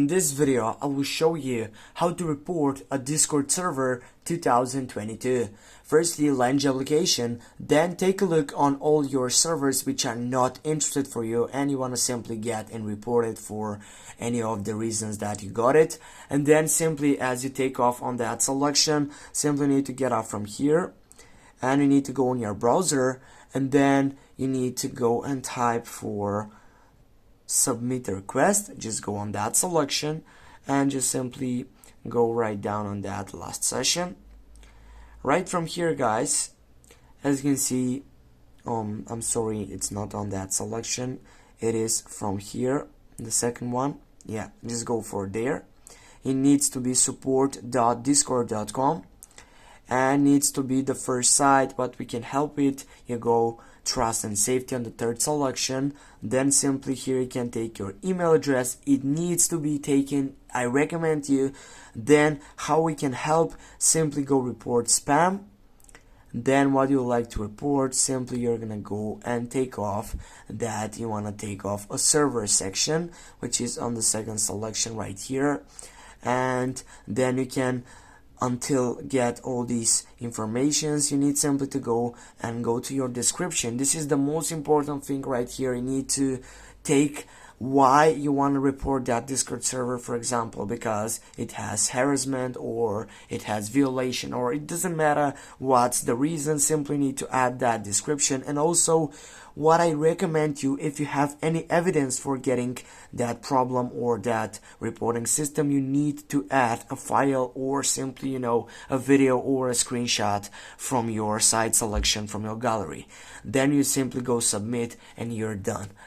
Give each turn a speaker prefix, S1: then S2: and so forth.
S1: In this video, I will show you how to report a Discord server 2022. Firstly, launch application, then take a look on all your servers which are not interested for you and you want to simply get and report it for any of the reasons that you got it. And then simply as you take off on that selection, simply need to get off from here and you need to go on your browser and then you need to go and type for submit a request. Just go on that selection and just simply go right down on that last session. Right from here, guys, as you can see, I'm sorry, it's not on that selection. It is from here, the second one. Yeah, just go for there. It needs to be support.discord.com and needs to be the first site, but we can help it. You go trust and safety on the third selection, then simply here you can take your email address. It needs to be taken, I recommend you. Then how we can help, simply go report spam. Then what you like to report, simply you're gonna go and take off that you want to take off a server section, which is on the second selection right here. And then you can, until get all these informations, you need simply to go to your description. This is the most important thing right here. You need to take why you want to report that Discord server, for example, because it has harassment or it has violation, or it doesn't matter what's the reason. Simply need to add that description. And also what I recommend you, if you have any evidence for getting that problem or that reporting system, you need to add a file or simply, a video or a screenshot from your site selection from your gallery. Then you simply go submit and you're done.